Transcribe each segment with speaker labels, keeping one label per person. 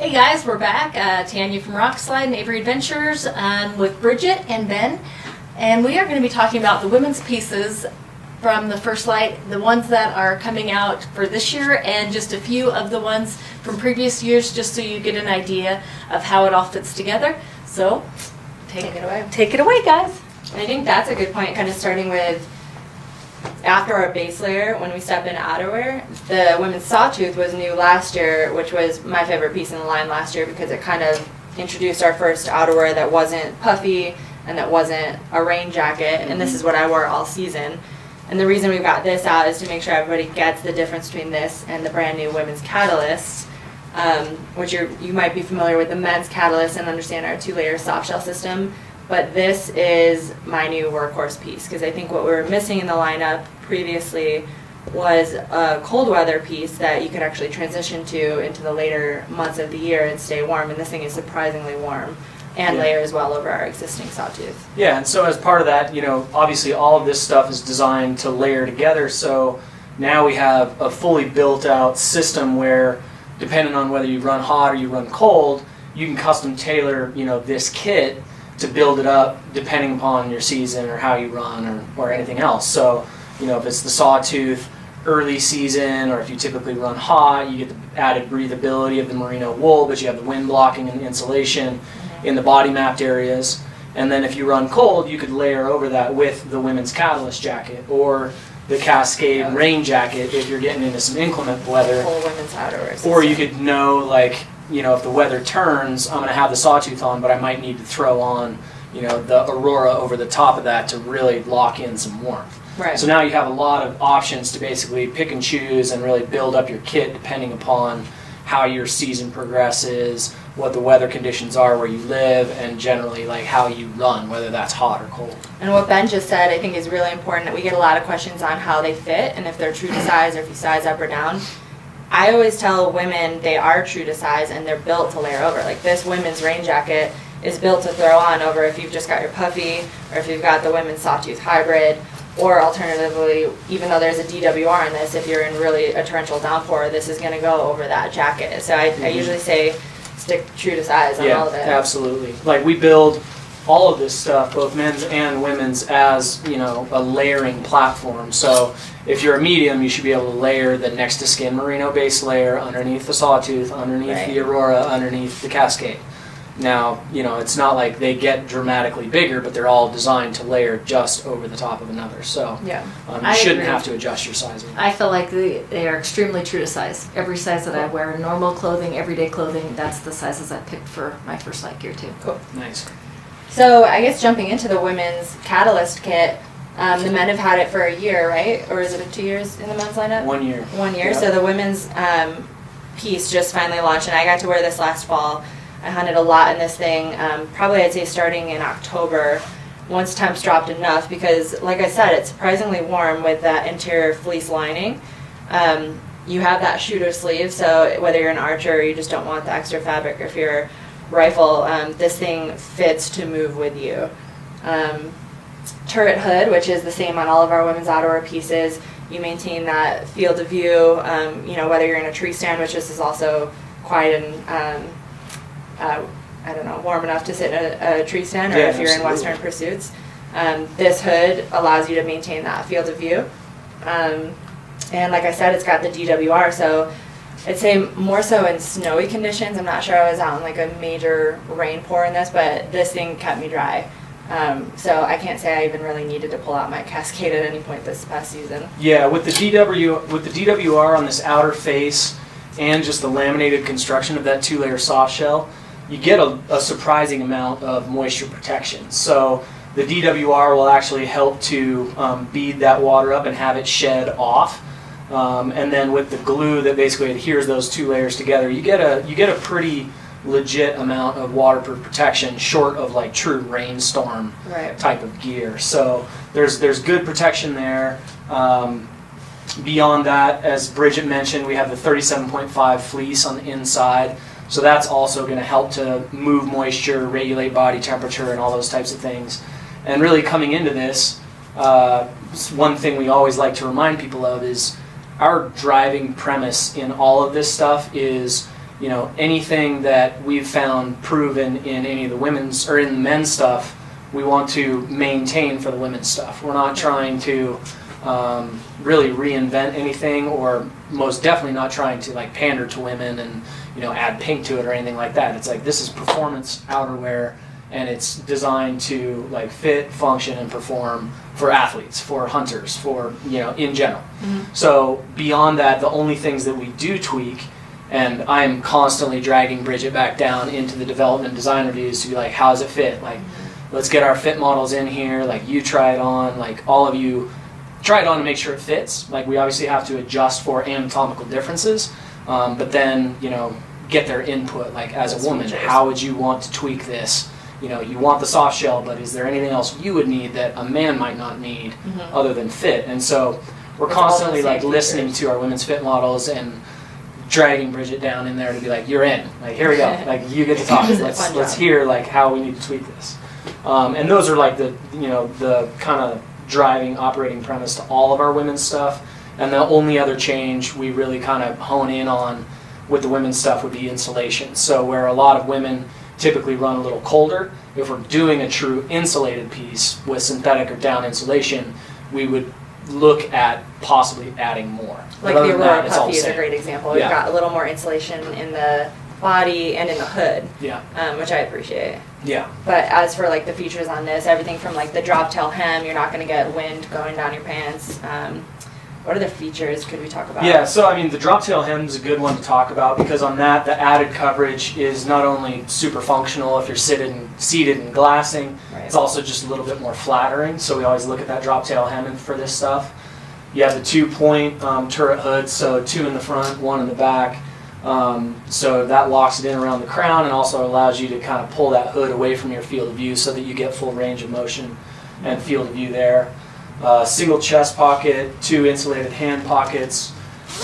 Speaker 1: Hey guys, we're back. Tanya from Rokslide and Avery Adventures with Bridget and Ben. And we are going to be talking about the women's pieces from the first Lite, the ones that are coming out for this year, and just a few of the ones from previous years, just so you get an idea of how it all fits together. So, take it away. Take it away, guys.
Speaker 2: I think that's a good point, kind of starting with after our base layer, when we step into outerwear. The women's Sawtooth was new last year, which was my favorite piece in the line last year because it kind of introduced our first outerwear that wasn't puffy and that wasn't a rain jacket, and this is what I wore all season. And the reason we've got this out is to make sure everybody gets the difference between this and the brand new women's Catalyst, which you might be familiar with the men's Catalyst and understand our 2-layer soft shell system. But this is my new workhorse piece because I think what we were missing in the lineup previously was a cold weather piece that you could actually transition to into the later months of the year and stay warm. And this thing is surprisingly warm and layers well over our existing Sawtooth.
Speaker 3: Yeah, and so as part of that, obviously all of this stuff is designed to layer together. So now we have a fully built out system where, depending on whether you run hot or you run cold, you can custom tailor, this kit to build it up depending upon your season or how you run or anything else. So, if it's the Sawtooth early season, or if you typically run hot, you get the added breathability of the merino wool, but you have the wind blocking and the insulation in the body mapped areas. And then if you run cold, you could layer over that with the women's Catalyst jacket or the Cascade rain jacket if you're getting into some inclement weather.
Speaker 2: Full women's outerwear.
Speaker 3: Or you could know, if the weather turns, I'm going to have the Sawtooth on, but I might need to throw on, the Aurora over the top of that to really lock in some warmth.
Speaker 2: Right.
Speaker 3: So now you have a lot of options to basically pick and choose and really build up your kit depending upon how your season progresses, what the weather conditions are where you live, and generally how you run, whether that's hot or cold.
Speaker 2: And what Ben just said, I think is really important, that we get a lot of questions on how they fit and if they're true to size or if you size up or down. I always tell women they are true to size and they're built to layer over. Like this women's rain jacket is built to throw on over if you've just got your puffy or if you've got the women's Sawtooth hybrid, or alternatively, even though there's a DWR in this, if you're in really a torrential downpour, this is going to go over that jacket. So I usually say stick true to size on all of it.
Speaker 3: Yeah, absolutely. We build all of this stuff, both men's and women's, as a layering platform. So if you're a medium, you should be able to layer the next to skin merino base layer underneath the Sawtooth, underneath the Aurora, underneath the Cascade. Now, it's not like they get dramatically bigger, but they're all designed to layer just over the top of another. So you shouldn't have to adjust your sizing.
Speaker 1: I feel like they are extremely true to size. Every size that I wear, normal clothing, everyday clothing, that's the sizes I picked for my first Lite gear too.
Speaker 2: Cool.
Speaker 3: Nice.
Speaker 2: So I guess jumping into the women's Catalyst kit, the men have had it for a year, right? Or is it 2 years in the men's lineup?
Speaker 3: 1 year.
Speaker 2: 1 year.
Speaker 3: Yep.
Speaker 2: So the women's piece just finally launched, and I got to wear this last fall. I hunted a lot in this thing, probably I'd say starting in October, once temps dropped enough, because like I said, it's surprisingly warm with that interior fleece lining. You have that shooter sleeve, so whether you're an archer or you just don't want the extra fabric, or if you're a rifle, this thing fits to move with you. Turret hood, which is the same on all of our women's outerwear pieces. You maintain that field of view, whether you're in a tree stand, which this is also quiet and warm enough to sit in a tree stand, or if you're in Western pursuits. This hood allows you to maintain that field of view. And like I said, it's got the DWR, so I'd say more so in snowy conditions. I'm not sure I was out in a major rain pour in this, but this thing kept me dry. So I can't say I even really needed to pull out my Cascade at any point this past season.
Speaker 3: Yeah, with the DWR on this outer face and just the laminated construction of that 2-layer soft shell, you get a surprising amount of moisture protection. So the DWR will actually help to bead that water up and have it shed off. And then with the glue that basically adheres those 2 layers together, you get a pretty legit amount of waterproof protection, short of true rainstorm type of gear. So there's good protection there. Beyond that, as Bridget mentioned, we have the 37.5 fleece on the inside. So that's also going to help to move moisture, regulate body temperature, and all those types of things. And really coming into this, one thing we always like to remind people of is our driving premise in all of this stuff is you know, anything that we've found proven in any of the women's or in the men's stuff, we want to maintain for the women's stuff. We're not trying to really reinvent anything, or most definitely not trying to like pander to women and, you know, add pink to it or anything like that. It's like, this is performance outerwear, and it's designed to like fit, function, and perform for athletes, for hunters, for, you know, in general. So beyond that, the only things that we do tweak, and I'm constantly dragging Bridget back down into the development design reviews to be like, how does it fit? Like, let's get our fit models in here, like you try it on, like all of you try it on to make sure it fits. Like, we obviously have to adjust for anatomical differences, but then, you know, get their input, like as a woman, how would you want to tweak this? You know, you want the soft shell, but is there anything else you would need that a man might not need other than fit? And so we're constantly like listening to our women's fit models and dragging Bridget down in there to be like, you're in, like, here we go, like, you get to talk, let's hear like how we need to tweak this. And those are like the, you know, the kind of driving operating premise to all of our women's stuff. And the only other change we really kind of hone in on with the women's stuff would be insulation. So where a lot of women typically run a little colder, if we're doing a true insulated piece with synthetic or down insulation, we would look at possibly adding more.
Speaker 2: Like the Aurora Puffy is a great example.
Speaker 3: Yeah.
Speaker 2: We've got a little more insulation in the body and in the hood, which I appreciate.
Speaker 3: Yeah.
Speaker 2: But as for like the features on this, everything from like the drop tail hem, you're not going to get wind going down your pants. What other features could we talk about?
Speaker 3: Yeah, so I mean, the drop tail hem is a good one to talk about, because on that, the added coverage is not only super functional if you're seated and glassing, it's also just a little bit more flattering. So we always look at that drop tail hem for this stuff. You have the 2-point turret hood, so 2 in the front, 1 in the back. So that locks it in around the crown and also allows you to kind of pull that hood away from your field of view so that you get full range of motion and field of view there. Single chest pocket, 2 insulated hand pockets,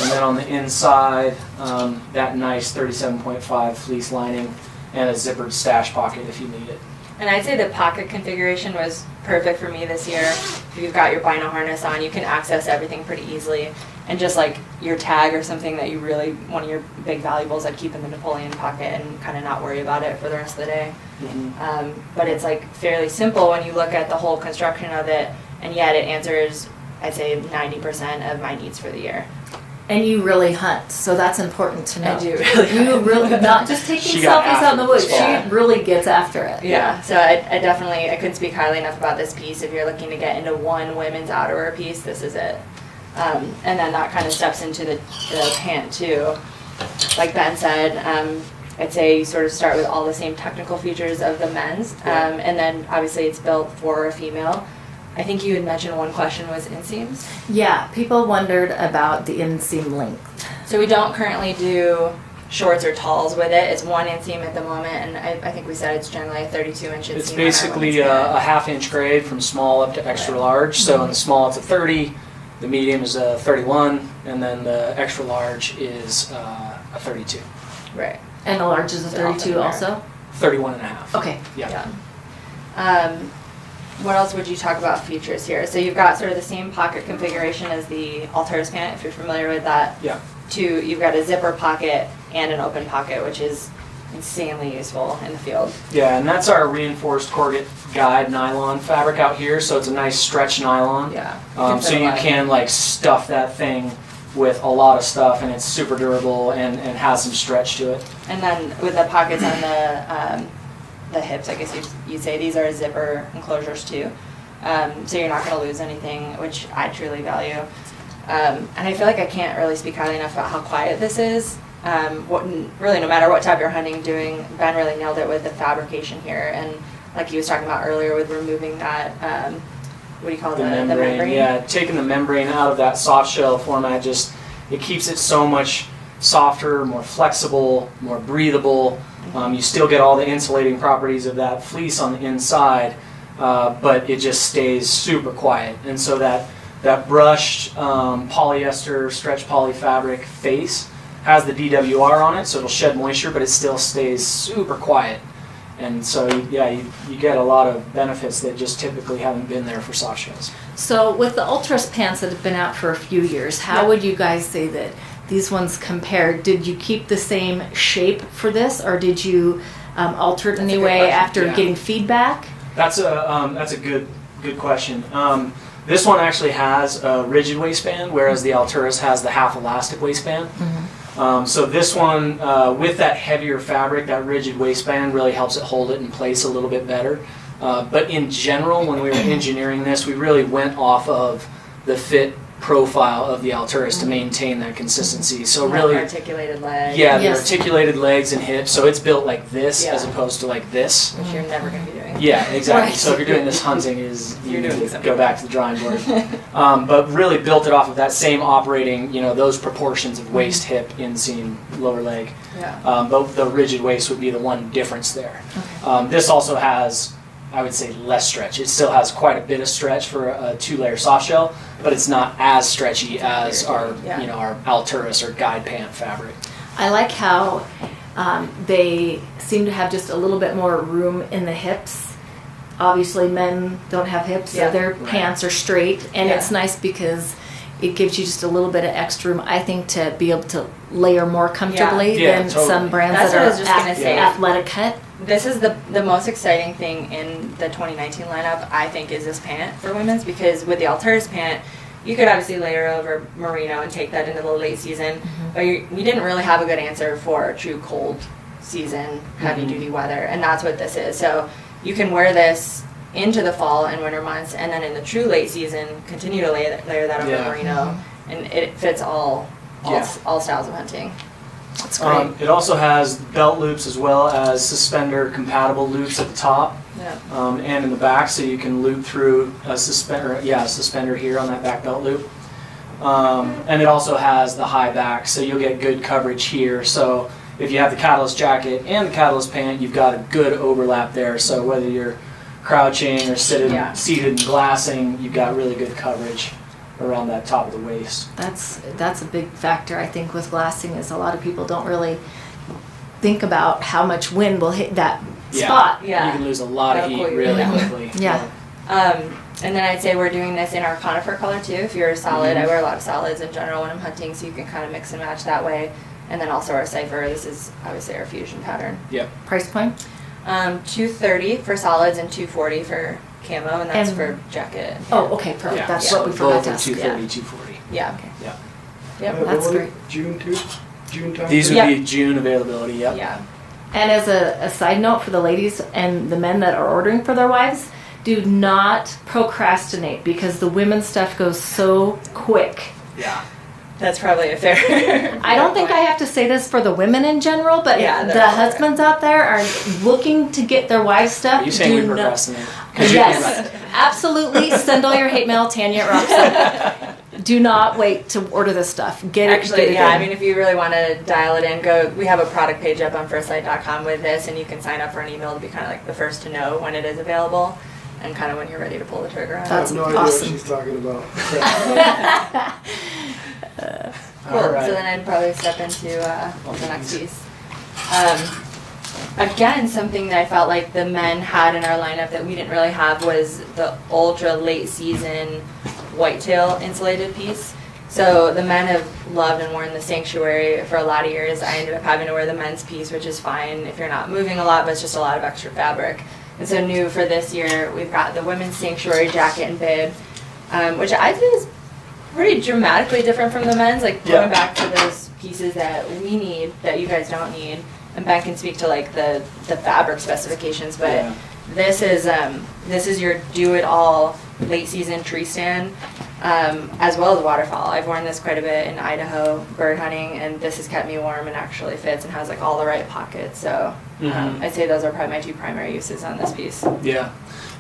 Speaker 3: and then on the inside, that nice 37.5 fleece lining and a zippered stash pocket if you need it.
Speaker 2: And I'd say the pocket configuration was perfect for me this year. If you've got your bino harness on, you can access everything pretty easily. And just like your tag or something that you really, one of your big valuables, I'd keep in the Napoleon pocket and kind of not worry about it for the rest of the day. But it's like fairly simple when you look at the whole construction of it, and yet it answers, I'd say, 90% of my needs for the year.
Speaker 1: And you really hunt, so that's important to know.
Speaker 2: I do really.
Speaker 1: You really, not just taking selfies out in the woods, she really gets after it.
Speaker 2: Yeah, so I definitely, I couldn't speak highly enough about this piece. If you're looking to get into one women's outerwear piece, this is it. And then that kind of steps into the pant too. Like Ben said, I'd say you sort of start with all the same technical features of the men's, and then obviously it's built for a female. I think you had mentioned one question was inseams.
Speaker 1: Yeah, people wondered about the inseam length.
Speaker 2: So we don't currently do shorts or talls with it. It's 1 inseam at the moment, and I think we said it's generally a 32-inch inseam.
Speaker 3: It's basically a half-inch grade from small up to extra large. So in the small it's a 30, the medium is a 31, and then the extra large is a 32.
Speaker 2: Right.
Speaker 1: And the large is a 32 also?
Speaker 3: 31 and a half.
Speaker 1: Okay.
Speaker 3: Yeah.
Speaker 2: What else would you talk about features here? So you've got sort of the same pocket configuration as the Alturas pant, if you're familiar with that.
Speaker 3: Yeah.
Speaker 2: You've got a zipper pocket and an open pocket, which is insanely useful in the field.
Speaker 3: Yeah, and that's our reinforced corrugate guide nylon fabric out here, so it's a nice stretch nylon.
Speaker 2: Yeah.
Speaker 3: So you can like stuff that thing with a lot of stuff, and it's super durable and has some stretch to it.
Speaker 2: And then with the pockets on the hips, I guess you'd say these are zipper enclosures too. So you're not going to lose anything, which I truly value. And I feel like I can't really speak highly enough about how quiet this is. Really, no matter what type you're hunting, doing, Ben really nailed it with the fabrication here. And like he was talking about earlier with removing that, what do you call it, the membrane?
Speaker 3: Yeah, taking the membrane out of that soft shell format, it keeps it so much softer, more flexible, more breathable. You still get all the insulating properties of that fleece on the inside, but it just stays super quiet. And so that brushed polyester stretch poly fabric face has the DWR on it, so it'll shed moisture, but it still stays super quiet. And so, you get a lot of benefits that just typically haven't been there for soft shells.
Speaker 1: So with the Ultras pants that have been out for a few years, how would you guys say that these ones compare? Did you keep the same shape for this, or did you alter it in any way after getting feedback?
Speaker 3: That's a good question. This one actually has a rigid waistband, whereas the Alturas has the half elastic waistband. So this one, with that heavier fabric, that rigid waistband really helps it hold it in place a little bit better. But in general, when we were engineering this, we really went off of the fit profile of the Alturas to maintain that consistency. So really,
Speaker 2: articulated legs.
Speaker 3: yeah, the
Speaker 1: Yes.
Speaker 3: articulated legs and hips. So it's built like this as opposed to like this.
Speaker 2: Which you're never going to be doing.
Speaker 3: Yeah, exactly.
Speaker 1: Right.
Speaker 3: So if you're doing this hunting,
Speaker 2: You're doing something
Speaker 3: go back to the drawing board. But really built it off of that same operating, those proportions of waist, hip, inseam, lower leg.
Speaker 2: Yeah.
Speaker 3: But the rigid waist would be the one difference there. This also has, I would say, less stretch. It still has quite a bit of stretch for a 2-layer soft shell, but it's not as stretchy as our, our Alturas or guide pant fabric.
Speaker 1: I like how they seem to have just a little bit more room in the hips. Obviously, men don't have hips, so their pants are straight, and it's nice because it gives you just a little bit of extra room, I think, to be able to layer more comfortably than some brands
Speaker 2: That's
Speaker 1: that
Speaker 2: what I was just gonna
Speaker 1: are
Speaker 2: say.
Speaker 1: athletic cut.
Speaker 2: This is the most exciting thing in the 2019 lineup, I think, is this pant for women's, because with the Alturas pant, you could obviously layer over merino and take that into the late season, but we didn't really have a good answer for true cold season, heavy duty weather, and that's what this is. So you can wear this into the fall and winter months, and then in the true late season, continue to layer that over merino, and it fits all styles of hunting.
Speaker 1: That's great.
Speaker 3: It also has belt loops as well as suspender compatible loops at the top and in the back, so you can loop through a suspender here on that back belt loop. And it also has the high back, so you'll get good coverage here. So if you have the Catalyst jacket and the Catalyst pant, you've got a good overlap there. So whether you're crouching or seated and glassing, you've got really good coverage around that top of the waist.
Speaker 1: That's a big factor, I think, with glassing, is a lot of people don't really think about how much wind will hit that spot.
Speaker 3: You can lose a lot of heat really quickly.
Speaker 2: And then I'd say we're doing this in our conifer color too. If you're a solid, I wear a lot of solids in general when I'm hunting, so you can kind of mix and match that way. And then also our cipher, this is obviously our fusion pattern.
Speaker 1: Price point?
Speaker 2: $230 for solids and $240 for camo, and that's for jacket.
Speaker 1: Oh, okay, perfect. That's what we forgot to ask.
Speaker 3: $230, $240.
Speaker 2: Yeah.
Speaker 1: Okay.
Speaker 2: Yep.
Speaker 1: That's great.
Speaker 4: June time?
Speaker 3: These would be June availability.
Speaker 2: Yeah.
Speaker 1: And as a side note for the ladies and the men that are ordering for their wives, do not procrastinate, because the women's stuff goes so quick.
Speaker 3: Yeah.
Speaker 2: That's probably a fair.
Speaker 1: I don't think I have to say this for the women in general, but the husbands out there are looking to get their wives' stuff.
Speaker 3: Are you saying we procrastinate?
Speaker 1: Yes, absolutely. Send all your hate mail, Tanya at Rokslide. Do not wait to order this stuff. Get it in.
Speaker 2: I mean, if you really want to dial it in, we have a product page up on firstlite.com with this, and you can sign up for an email to be kind of like the first to know when it is available and kind of when you're ready to pull the trigger on it.
Speaker 1: That's
Speaker 4: I have no
Speaker 1: awesome.
Speaker 4: idea what she's talking about.
Speaker 2: Cool.
Speaker 3: All right.
Speaker 2: So then I'd probably step into the next piece. Again, something that I felt like the men had in our lineup that we didn't really have was the ultra late season whitetail insulated piece. So the men have loved and worn the Sanctuary for a lot of years. I ended up having to wear the men's piece, which is fine if you're not moving a lot, but it's just a lot of extra fabric. And so new for this year, we've got the women's Sanctuary jacket and bib, which I think is pretty dramatically different from the men's, like going back to those pieces that we need that you guys don't need. And Ben can speak to like the fabric specifications, but this is your do-it-all late season tree stand, as well as waterfowl. I've worn this quite a bit in Idaho bird hunting, and this has kept me warm and actually fits and has like all the right pockets. So I'd say those are probably my two primary uses on this piece.
Speaker 3: Yeah.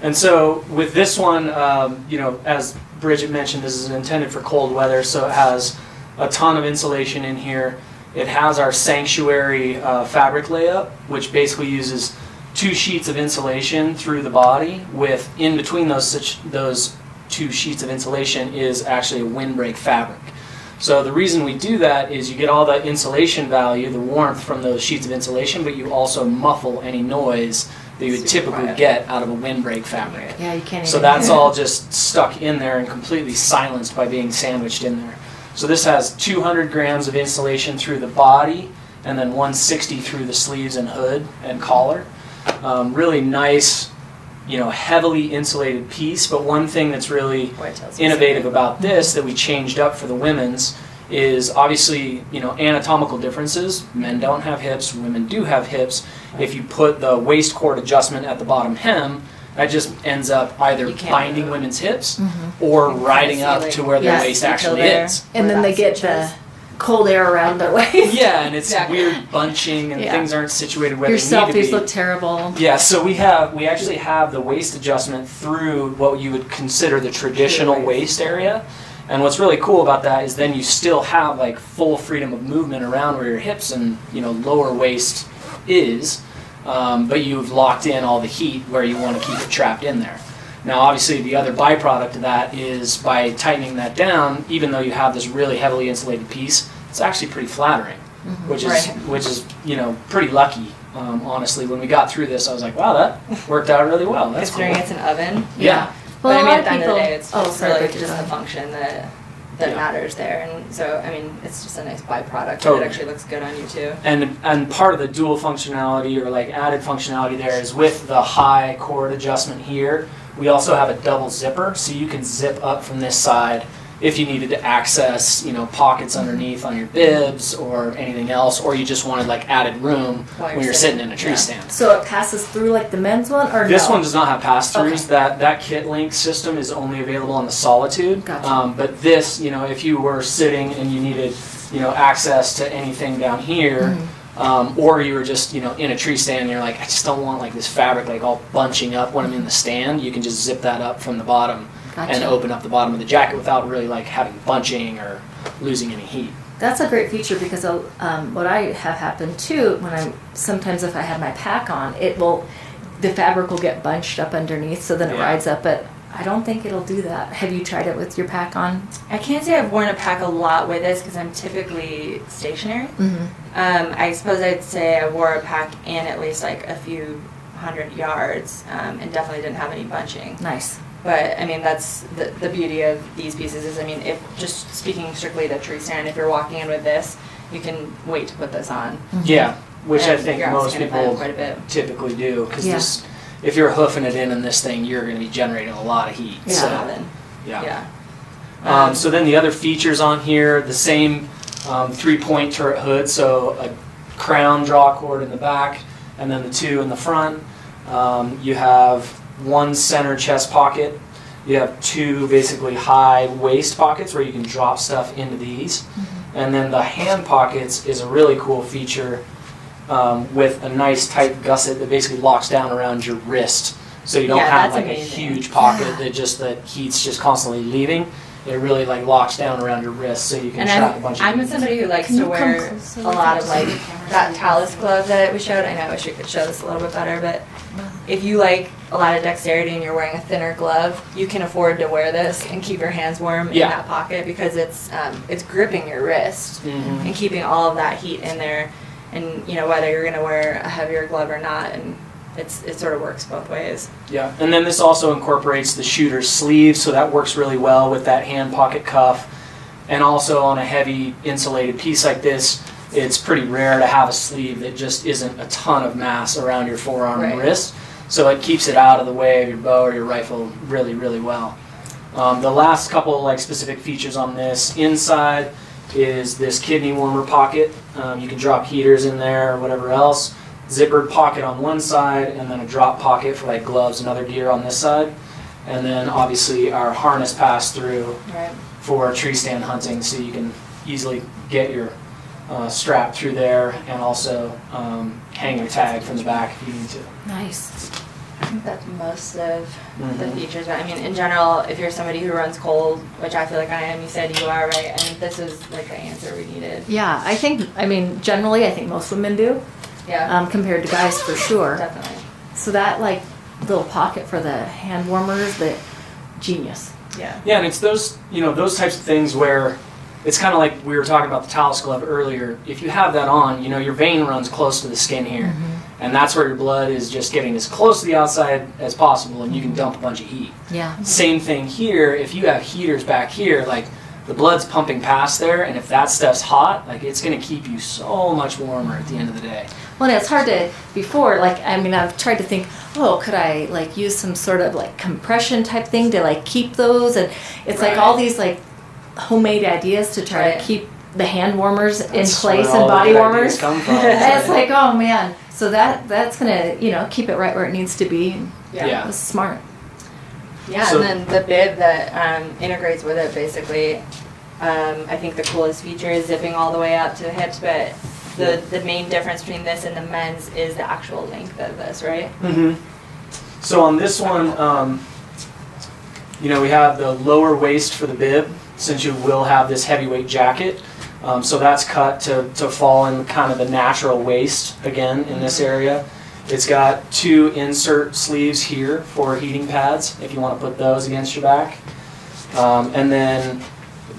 Speaker 3: And so with this one, as Bridget mentioned, this is intended for cold weather, so it has a ton of insulation in here. It has our Sanctuary fabric layup, which basically uses 2 sheets of insulation through the body, with in between those 2 sheets of insulation is actually a windbreak fabric. So the reason we do that is you get all the insulation value, the warmth from those sheets of insulation, but you also muffle any noise that you would typically get out of a windbreak fabric.
Speaker 1: Yeah, you can't.
Speaker 3: So that's all just stuck in there and completely silenced by being sandwiched in there. So this has 200 grams of insulation through the body, and then 160 through the sleeves and hood and collar. Really nice, heavily insulated piece. But one thing that's really innovative about this that we changed up for the women's is obviously, anatomical differences. Men don't have hips, women do have hips. If you put the waist cord adjustment at the bottom hem, that just ends up either binding women's hips or riding up to where their waist actually is.
Speaker 1: And then they get the cold air around their waist.
Speaker 3: Yeah, and it's weird bunching and things aren't situated where
Speaker 1: Your
Speaker 3: they need to be.
Speaker 1: selfies look terrible.
Speaker 3: Yeah, so we actually have the waist adjustment through what you would consider the traditional waist area. And what's really cool about that is then you still have like full freedom of movement around where your hips and lower waist is, but you've locked in all the heat where you want to keep it trapped in there. Now obviously the other byproduct of that is by tightening that down, even though you have this really heavily insulated piece, it's actually pretty flattering, which is pretty lucky. Honestly, when we got through this, I was like, wow, that worked out really well. That's cool.
Speaker 2: Considering it's an oven.
Speaker 3: Yeah.
Speaker 2: But
Speaker 1: Well,
Speaker 2: I
Speaker 1: a
Speaker 2: mean,
Speaker 1: lot
Speaker 2: at the
Speaker 1: of
Speaker 2: end of the
Speaker 1: people-
Speaker 2: day, it's really just the function that matters there. And so, I mean, it's just a nice byproduct.
Speaker 3: Totally.
Speaker 2: It actually looks good on you too.
Speaker 3: And part of the dual functionality or like added functionality there is with the high cord adjustment here, we also have a double zipper, so you can zip up from this side if you needed to access, pockets underneath on your bibs or anything else, or you just wanted like added room when you're sitting in a tree stand.
Speaker 1: So it passes through like the men's one, or
Speaker 3: This
Speaker 1: no?
Speaker 3: one does not have pass-throughs.
Speaker 1: Okay.
Speaker 3: That kit link system is only available on the Sawtooth.
Speaker 1: Gotcha.
Speaker 3: But this, if you were sitting and you needed, access to anything down here, or you were just, in a tree stand and you're like, I just don't want like this fabric like all bunching up when I'm in the stand, you can just zip that up from the bottom and open up the bottom of the jacket without really like having bunching or losing any heat.
Speaker 1: That's a great feature because what I have happened too when sometimes if I have my pack on, the fabric will get bunched up underneath, so then it rides up. But I don't think it'll do that. Have you tried it with your pack on?
Speaker 2: I can't say I've worn a pack a lot with this because I'm typically stationary. I suppose I'd say I wore a pack in at least like a few 100 yards and definitely didn't have any bunching.
Speaker 1: Nice.
Speaker 2: But I mean, that's the beauty of these pieces is, I mean, if just speaking strictly to tree stand, if you're walking in with this, you can wait to put this on.
Speaker 3: Yeah, which I
Speaker 2: And
Speaker 3: think
Speaker 2: you're
Speaker 3: most
Speaker 2: obviously gonna
Speaker 3: people
Speaker 2: find quite a bit.
Speaker 3: typically do, because if you're hoofing it in this thing, you're going to be generating a lot of heat.
Speaker 1: Yeah.
Speaker 3: So,
Speaker 2: Then.
Speaker 3: yeah.
Speaker 2: Yeah.
Speaker 3: So then the other features on here, the same 3-point turret hood, so a crown draw cord in the back, and then the 2 in the front. You have 1 center chest pocket. You have 2 basically high waist pockets where you can drop stuff into these. And then the hand pockets is a really cool feature with a nice tight gusset that basically locks down around your wrist. So you don't have
Speaker 2: that's
Speaker 3: like
Speaker 2: amazing.
Speaker 3: a huge pocket that heat's just constantly leaving. It really like locks down around your wrist so you can
Speaker 2: And
Speaker 3: trap a bunch of
Speaker 2: I'm
Speaker 3: heat.
Speaker 2: somebody who likes
Speaker 1: Can
Speaker 2: to
Speaker 1: you come
Speaker 2: wear
Speaker 1: closer
Speaker 2: a
Speaker 1: with
Speaker 2: lot
Speaker 1: that?
Speaker 2: of like that talus glove that we showed. I know I wish we could show this a little bit better, but if you like a lot of dexterity and you're wearing a thinner glove, you can afford to wear this and keep your hands warm in that pocket because it's gripping your wrist and keeping all of that heat in there. And whether you're gonna wear a heavier glove or not, and it sort of works both ways.
Speaker 3: Yeah, and then this also incorporates the shooter's sleeve, so that works really well with that hand pocket cuff. And also on a heavy insulated piece like this, it's pretty rare to have a sleeve that just isn't a ton of mass around your forearm and wrist. So it keeps it out of the way of your bow or your rifle really, really well. The last couple like specific features on this inside is this kidney warmer pocket. You can drop heaters in there or whatever else. Zippered pocket on one side, and then a drop pocket for like gloves and other gear on this side. And then obviously our harness pass through for tree stand hunting, so you can easily get your strap through there and also hang your tag from the back if you need to.
Speaker 1: Nice.
Speaker 2: I think that's most of the features. But I mean, in general, if you're somebody who runs cold, which I feel like I am, you said you are, right? I mean, this is like the answer we needed.
Speaker 1: Yeah, generally I think most women do.
Speaker 2: Yeah.
Speaker 1: Compared to guys for sure.
Speaker 2: Definitely.
Speaker 1: So that like little pocket for the hand warmers, genius.
Speaker 2: Yeah.
Speaker 3: Yeah, and it's those types of things where it's kind of like we were talking about the talus glove earlier. If you have that on, your vein runs close to the skin here, and that's where your blood is just getting as close to the outside as possible, and you can dump a bunch of heat.
Speaker 1: Yeah.
Speaker 3: Same thing here. If you have heaters back here, like the blood's pumping past there, and if that stuff's hot, like it's gonna keep you so much warmer at the end of the day.
Speaker 1: Well, and it's hard to, before, like, I mean, I've tried to think, oh, could I, like, use some sort of, like, compression type thing to, like, keep those? And it's like all these, like, homemade ideas to try to keep the hand warmers in
Speaker 3: That's
Speaker 1: place
Speaker 3: where
Speaker 1: and
Speaker 3: all the
Speaker 1: body
Speaker 3: good
Speaker 1: warmers.
Speaker 3: ideas come from.
Speaker 1: And it's like, oh, man. So that's going to, you know, keep it right where it needs to be. And
Speaker 3: Yeah.
Speaker 1: it's smart.
Speaker 2: Yeah,
Speaker 3: So-
Speaker 2: and then the bib that integrates with it, basically. I think the coolest feature is zipping all the way up to the hips, but the main difference between this and the men's is the actual length of this, right?
Speaker 3: Mm-hmm. So on this one, you know, we have the lower waist for the bib, since you will have this heavyweight jacket. So that's cut to fall in kind of the natural waist again in this area. It's got 2 insert sleeves here for heating pads if you want to put those against your back. And then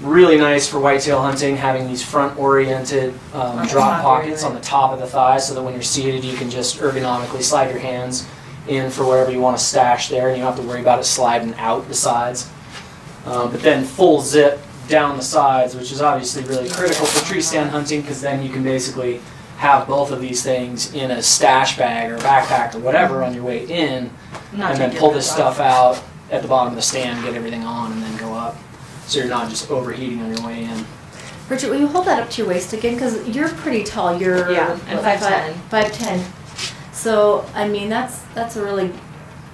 Speaker 3: really nice for whitetail hunting, having these front-oriented drop pockets on the top of the thighs, so that when you're seated you can just ergonomically slide your hands in for wherever you want to stash there, and you don't have to worry about it sliding out the sides. But then full zip down the sides, which is obviously really critical for tree stand hunting, because then you can basically have both of these things in a stash bag or backpack or whatever on your way in,
Speaker 2: Not
Speaker 3: and then
Speaker 2: take
Speaker 3: pull
Speaker 2: your
Speaker 3: this
Speaker 2: bib
Speaker 3: stuff
Speaker 2: off.
Speaker 3: out at the bottom of the stand, get everything on, and then go up. So you're not just overheating on your way in.
Speaker 1: Bridget, will you hold that up to your waist again? Because you're pretty tall. You're
Speaker 2: Yeah, and 5'10".
Speaker 1: 5'10". So, I mean, that's a really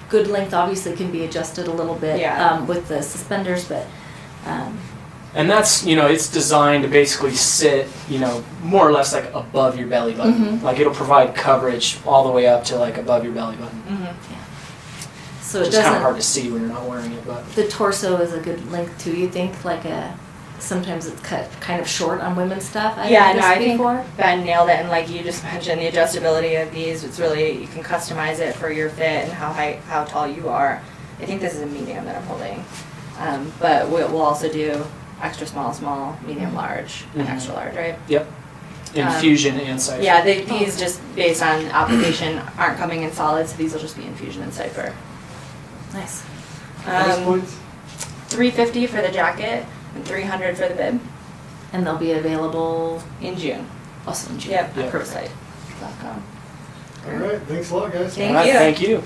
Speaker 1: good length. Obviously, can be adjusted a little bit with the suspenders, but.
Speaker 3: And that's, you know, it's designed to basically sit, you know, more or less like above your belly button.
Speaker 1: Mhm.
Speaker 3: Like it'll provide coverage all the way up to like above your belly button.
Speaker 1: So
Speaker 3: It's
Speaker 1: it
Speaker 3: just kind of
Speaker 1: doesn't.
Speaker 3: hard to see when you're not wearing it, but.
Speaker 1: The torso is a good length too. You think sometimes it's cut kind of short on women's stuff. I think before.
Speaker 2: Ben nailed it, and like you just mentioned, the adjustability of these, it's really, you can customize it for your fit and how tall you are. I think this is a medium that I'm holding. But we'll also do extra small, small, medium, large, and
Speaker 3: Mhm.
Speaker 2: extra large, right?
Speaker 3: Yep. Infusion and cipher.
Speaker 2: Yeah, these just based on application aren't coming in solid, so these will just be infusion and cipher.
Speaker 1: Nice.
Speaker 4: Price points?
Speaker 2: $350 for the jacket and $300 for the bib
Speaker 1: And they'll be available
Speaker 2: in June.
Speaker 1: also in June.
Speaker 2: Yep,
Speaker 3: Yep.
Speaker 2: at ProSite.com.
Speaker 4: All right, thanks a lot, guys.
Speaker 2: Thank
Speaker 3: All right,
Speaker 2: you.
Speaker 3: Thank you.